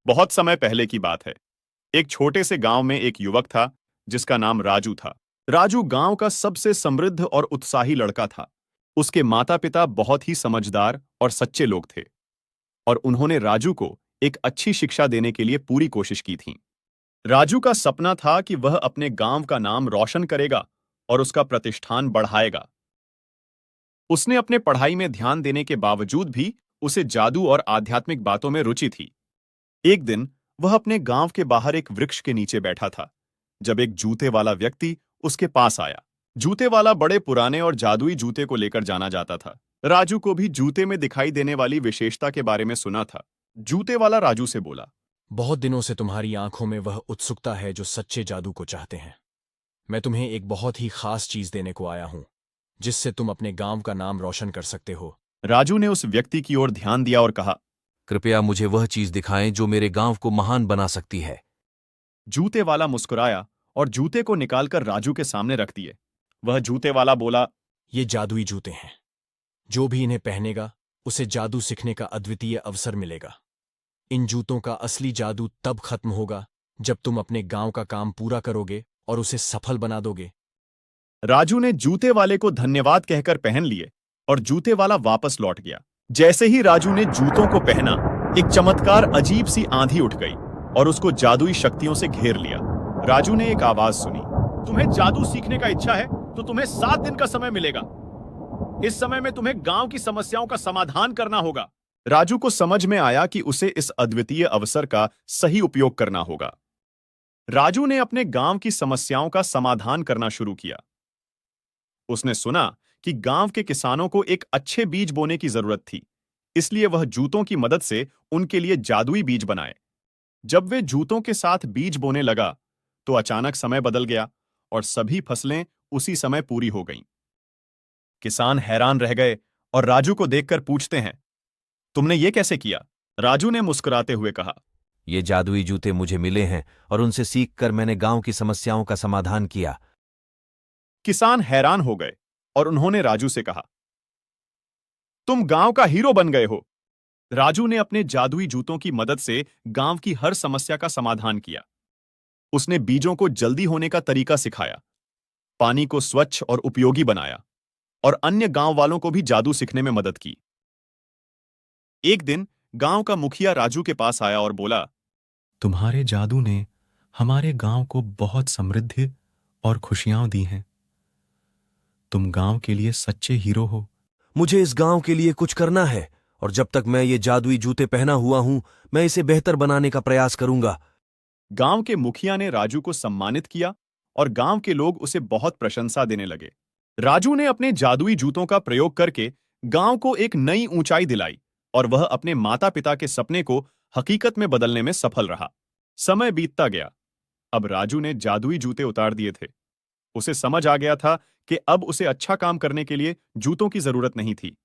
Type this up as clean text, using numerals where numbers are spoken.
बहुत समय पहले की बात है। एक छोटे से गांव में एक युवक था जिसका नाम राजू था। राजू गांव का सबसे समृद्ध और उत्साही लड़का था। उसके माता-पिता बहुत ही समझदार और सच्चे लोग थे और उन्होंने राजू को एक अच्छी शिक्षा देने के लिए पूरी कोशिश की थी। राजू का सपना था कि वह अपने गांव का नाम रोशन करेगा और उसका प्रतिष्ठान बढ़ाएगा। उसने अपने पढ़ाई में ध्यान देने के बावजूद भी उसे जादू और आध्यात्मिक बातों में रुचि थी। एक दिन वह अपने गांव के बाहर एक वृक्ष के नीचे बैठा था जब एक जूते वाला व्यक्ति उसके पास आया। जूते वाला बड़े पुराने और जादुई जूते को लेकर जाना जाता था। राजू को भी जूते में दिखाई देने वाली विशेषता के बारे में सुना था। जूते वाला राजू से बोला, बहुत दिनों से तुम्हारी आंखों में वह उत्सुकता है जो सच्चे जादू को चाहते हैं। मैं तुम्हें एक बहुत ही खास चीज देने को आया हूं जिससे तुम अपने गांव का नाम रोशन कर सकते हो। राजू ने उस व्यक्ति की ओर ध्यान दिया और कहा, कृपया मुझे वह चीज दिखाएं जो मेरे गांव को महान बना सकती है। जूते वाला मुस्कुराया और जूते को निकालकर राजू के सामने रख दिए। वह जूते वाला बोला, ये जादुई जूते हैं। जो भी इन्हें पहनेगा उसे जादू सीखने का अद्वितीय अवसर मिलेगा। इन जूतों का असली जादू तब खत्म होगा जब तुम अपने गांव का काम पूरा करोगे और उसे सफल बना दोगे। राजू ने जूते वाले को धन्यवाद कहकर पहन लिए और जूते वाला वापस लौट गया। जैसे ही राजू ने जूतों को पहना, एक चमत्कार अजीब सी आंधी उठ गई और उसको जादुई शक्तियों से घेर लिया। राजू ने एक आवाज सुनी, तुम्हें जादू सीखने का इच्छा है तो तुम्हें 7 दिन का समय मिलेगा। इस समय में तुम्हें गांव की समस्याओं का समाधान करना होगा। राजू को समझ में आया कि उसे इस अद्वितीय अवसर का सही उपयोग करना होगा। राजू ने अपने गांव की समस्याओं का समाधान करना शुरू किया। उसने सुना कि गांव के किसानों को एक अच्छे बीज बोने की जरूरत थी, इसलिए वह जूतों की मदद से उनके लिए जादुई बीज बनाए। जब वे जूतों के साथ बीज बोने लगा, तो अचानक समय बदल गया और सभी फसलें उसी समय पूरी हो गईं। किसान हैरान रह गए और राजू को देखकर पूछते हैं, तुमने ये कैसे किया? राजू ने मुस्कुराते हुए कहा, ये जादुई जूते मुझे मिले हैं और उनसे सीखकर मैंने गांव की समस्याओं का समाधान किया। किसान हैरान हो गए और उन्होंने राजू से कहा, तुम गांव का हीरो बन गए हो। राजू ने अपने जादुई जूतों की मदद से गांव की हर समस्या का समाधान किया। उसने बीजों को जल्दी होने का तरीका सिखाया, पानी को स्वच्छ और उपयोगी बनाया और अन्य गांव वालों को भी जादू सीखने में मदद की। एक दिन गांव का मुखिया राजू के पास आया और बोला, तुम्हारे जादू ने हमारे गांव को बहुत समृद्धि और खुशियां दी हैं। तुम गांव के लिए सच्चे हीरो हो। मुझे इस गांव के लिए कुछ करना है और जब तक मैं ये जादुई जूते पहना हुआ हूं, मैं इसे बेहतर बनाने का प्रयास करूंगा। गांव के मुखिया ने राजू को सम्मानित किया और गांव के लोग उसे बहुत प्रशंसा देने लगे। राजू ने अपने जादुई जूतों का प्रयोग करके गांव को एक नई ऊंचाई दिलाई और वह अपने माता-पिता के सपने को हकीकत में बदलने में सफल रहा। समय बीतता गया। अब राजू ने जादुई जूते उतार दिए थे। उसे समझ आ गया था कि अब उसे अच्छा काम करने के लिए जूतों की जरूरत नहीं थी।